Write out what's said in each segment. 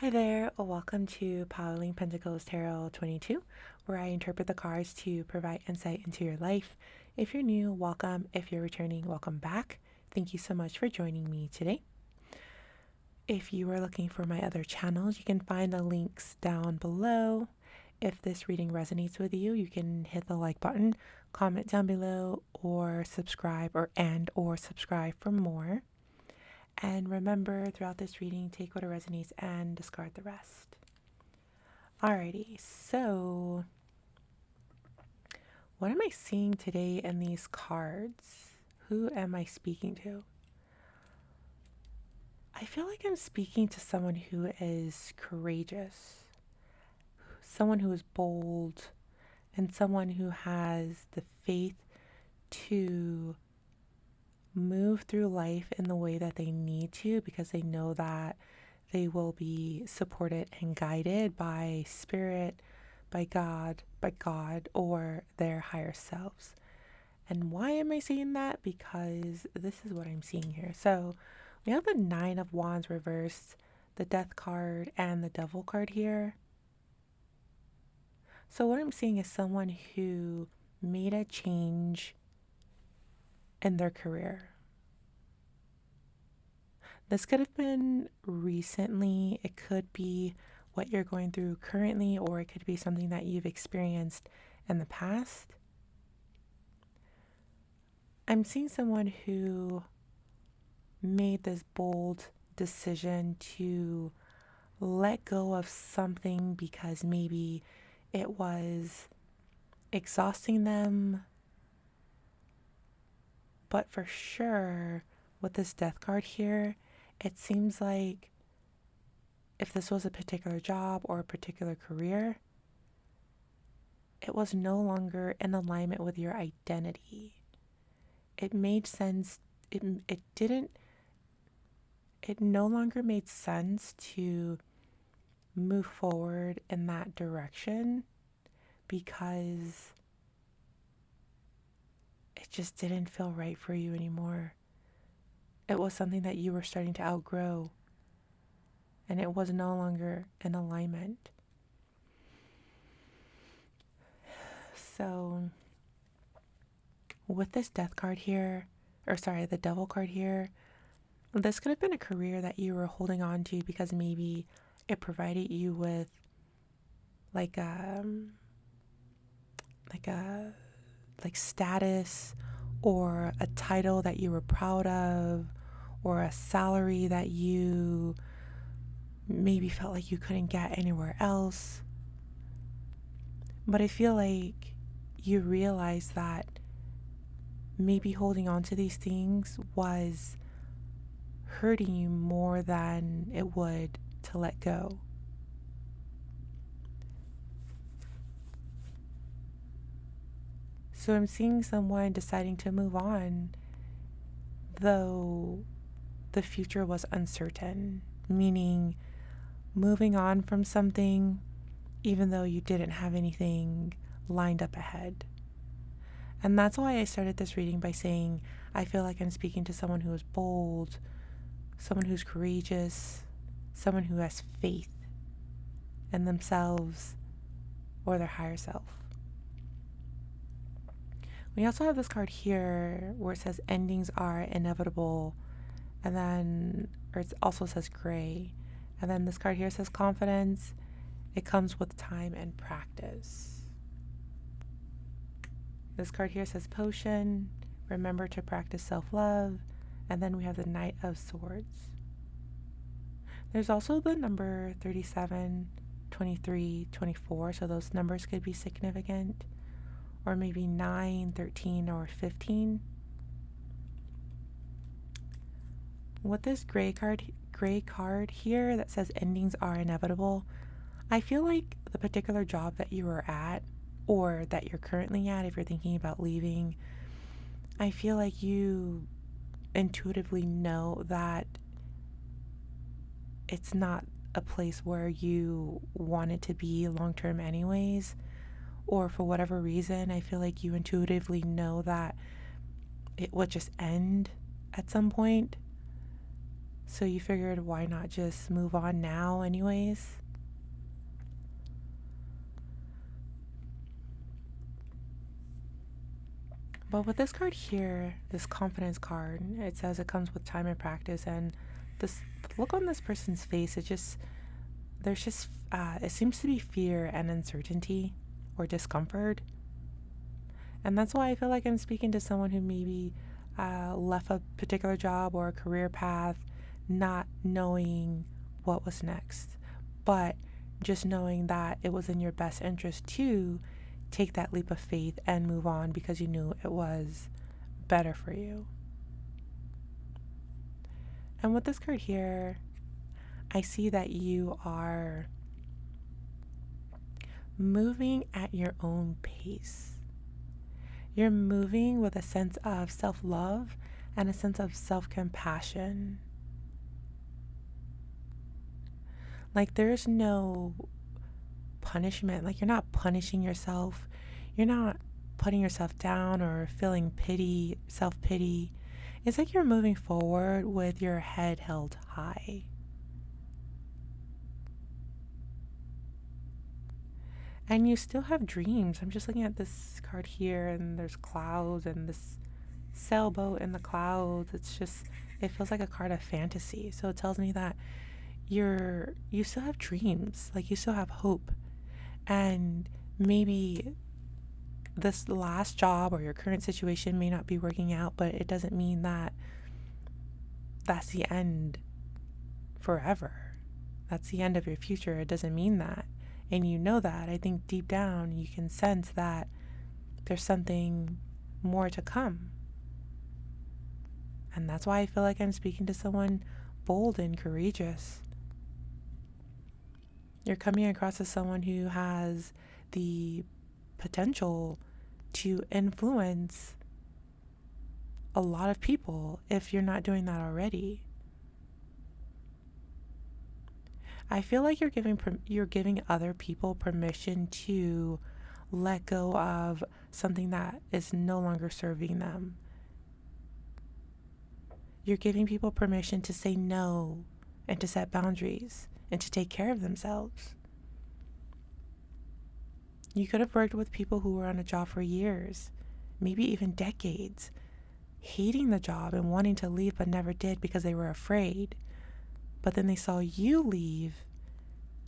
Hi there, welcome to Piling Pentacles Tarot 22, where I interpret the cards to provide insight into your life. If you're new, welcome. If you're returning, welcome back. Thank you so much for joining me today. If you are looking for my other channels, you can find the links down below. If this reading resonates with you, you can hit the like button, comment down below, or subscribe or subscribe for more. And remember, throughout this reading, take what resonates and discard the rest. Alrighty, so what am I seeing today in these cards? Who am I speaking to? I feel like I'm speaking to someone who is courageous, someone who is bold, and someone who has the faith to move through life in the way that they need to because they know that they will be supported and guided by spirit, by God, or their higher selves. And why am I saying that? Because this is what I'm seeing here. So we have the Nine of Wands reversed, the Death card, and the Devil card here. So what I'm seeing is someone who made a change in their career. This could have been recently, it could be what you're going through currently, or it could be something that you've experienced in the past. I'm seeing someone who made this bold decision to let go of something because maybe it was exhausting them. But for sure, with this Death card here, it seems like if this was a particular job or a particular career, it was no longer in alignment with your identity. It made sense. It no longer made sense to move forward in that direction because it just didn't feel right for you anymore. It was something that you were starting to outgrow, and it was no longer in alignment. So with this Death card here, the Devil card here, this could have been a career that you were holding on to because maybe it provided you with like a status or a title that you were proud of or a salary that you maybe felt like you couldn't get anywhere else. But I feel like you realize that maybe holding on to these things was hurting you more than it would to let go. So I'm seeing someone deciding to move on, though the future was uncertain, meaning moving on from something even though you didn't have anything lined up ahead. And that's why I started this reading by saying I feel like I'm speaking to someone who is bold, someone who's courageous, someone who has faith in themselves or their higher self. We also have this card here where it says endings are inevitable, and then, or it also says gray. And then this card here says confidence. It comes with time and practice. This card here says potion. Remember to practice self-love. And then we have the Knight of Swords. There's also the number 37, 23, 24. So those numbers could be significant. Or maybe 9, 13, or 15. With this gray card here that says endings are inevitable, I feel like the particular job that you were at or that you're currently at, if you're thinking about leaving, I feel like you intuitively know that it's not a place where you want it to be long term anyways, or for whatever reason, I feel like you intuitively know that it would just end at some point. So you figured, why not just move on now, anyways? But with this card here, this confidence card, it says it comes with time and practice. And this look on this person's face, there's just, it seems to be fear and uncertainty or discomfort. And that's why I feel like I'm speaking to someone who maybe left a particular job or a career path not knowing what was next, but just knowing that it was in your best interest to take that leap of faith and move on because you knew it was better for you. And with this card here, I see that you are moving at your own pace. You're moving with a sense of self-love and a sense of self-compassion. Like there's no punishment. Like you're not punishing yourself. You're not putting yourself down or feeling pity, self-pity. It's like you're moving forward with your head held high. And you still have dreams. I'm just looking at this card here, and there's clouds and this sailboat in the clouds. It feels like a card of fantasy. So it tells me that you still have dreams, like you still have hope. And maybe this last job or your current situation may not be working out, but it doesn't mean that that's the end forever. That's the end of your future. It doesn't mean that. And you know that. I think deep down you can sense that there's something more to come. And that's why I feel like I'm speaking to someone bold and courageous. You're coming across as someone who has the potential to influence a lot of people if you're not doing that already. I feel like you're giving other people permission to let go of something that is no longer serving them. You're giving people permission to say no and to set boundaries and to take care of themselves. You could have worked with people who were on a job for years, maybe even decades, hating the job and wanting to leave but never did because they were afraid. But then they saw you leave,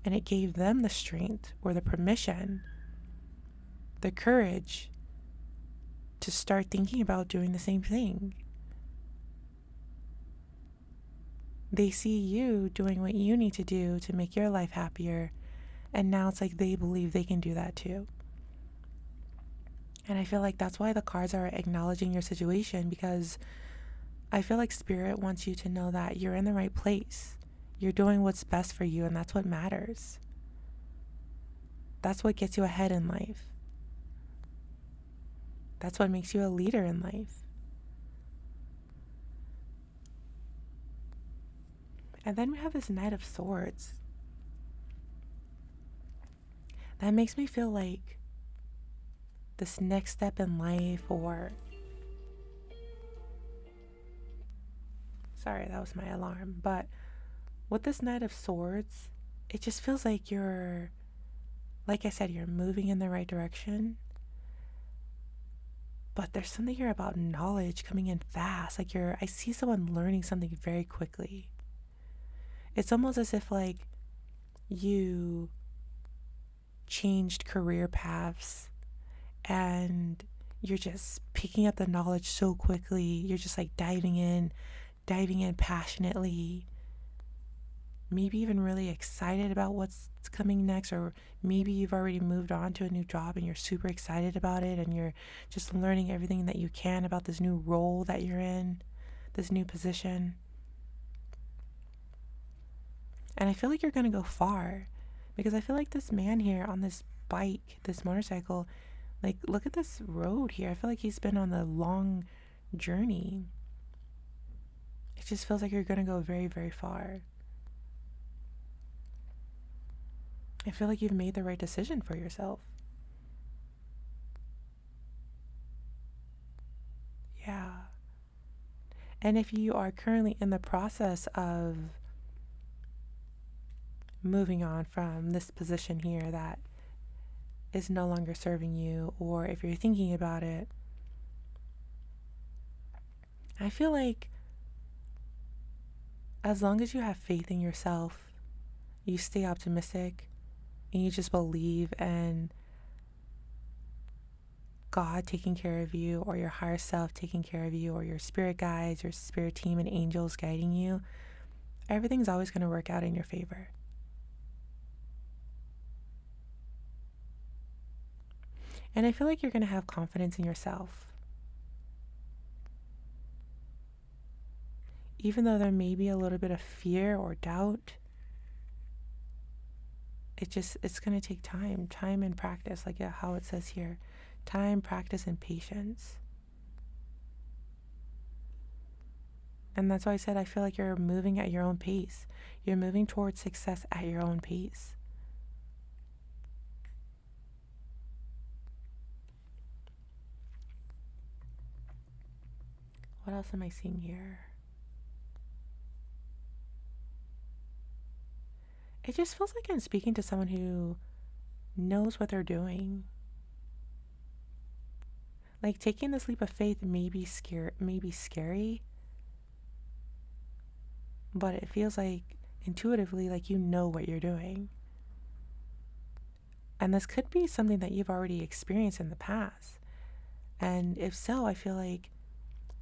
and it gave them the strength or the permission, the courage to start thinking about doing the same thing. They see you doing what you need to do to make your life happier, and now it's like they believe they can do that too. And I feel like that's why the cards are acknowledging your situation, because I feel like Spirit wants you to know that you're in the right place. You're doing what's best for you, and that's what matters. That's what gets you ahead in life. That's what makes you a leader in life. And then we have this Knight of Swords. That makes me feel like this next step in life, or... Sorry, that was my alarm. But with this Knight of Swords, it just feels like like I said, you're moving in the right direction. But there's something here about knowledge coming in fast. Like I see someone learning something very quickly. It's almost as if like you changed career paths and you're just picking up the knowledge so quickly. You're just like diving in passionately. Maybe even really excited about what's coming next, or maybe you've already moved on to a new job and you're super excited about it and you're just learning everything that you can about this new role that you're in, this new position. And I feel like you're going to go far, because I feel like this man here on this bike, this motorcycle, like look at this road here. I feel like he's been on a long journey. It just feels like you're going to go very, very far. I feel like you've made the right decision for yourself. Yeah. And if you are currently in the process of moving on from this position here that is no longer serving you, or if you're thinking about it, I feel like as long as you have faith in yourself, you stay optimistic, and you just believe in God taking care of you, or your higher self taking care of you, or your spirit guides, your spirit team, and angels guiding you, everything's always going to work out in your favor. And I feel like you're going to have confidence in yourself. Even though there may be a little bit of fear or doubt, it's going to take time and practice, like how it says here, time, practice, and patience. And that's why I said I feel like you're moving at your own pace. You're moving towards success at your own pace. What else am I seeing here? It just feels like I'm speaking to someone who knows what they're doing. Like, taking this leap of faith may be scary, but it feels like intuitively like you know what you're doing. And this could be something that you've already experienced in the past. And if so, I feel like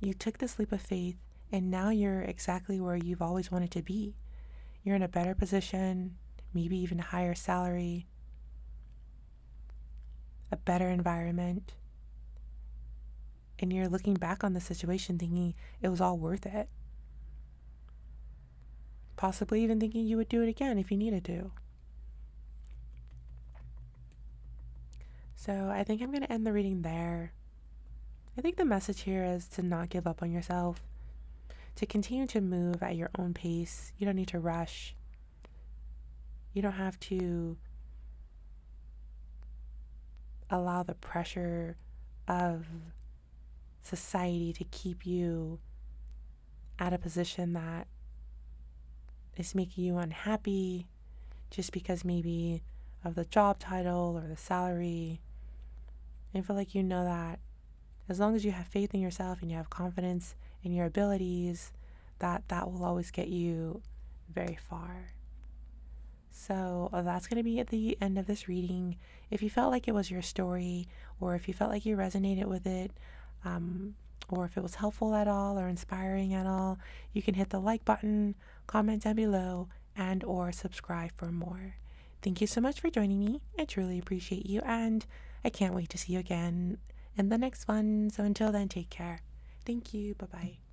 you took this leap of faith and now you're exactly where you've always wanted to be. You're in a better position, maybe even a higher salary, a better environment. And you're looking back on the situation thinking it was all worth it. Possibly even thinking you would do it again if you needed to. So I think I'm going to end the reading there. I think the message here is to not give up on yourself, to continue to move at your own pace. You don't need to rush. You don't have to allow the pressure of society to keep you at a position that is making you unhappy just because maybe of the job title or the salary. I feel like you know that as long as you have faith in yourself and you have confidence in your abilities, that will always get you very far. So that's going to be at the end of this reading. If you felt like it was your story, or if you felt like you resonated with it, or if it was helpful at all or inspiring at all, you can hit the like button, comment down below, and or subscribe for more. Thank you so much for joining me. I truly appreciate you, and I can't wait to see you again in the next one. So until then, take care. Thank you. Bye-bye.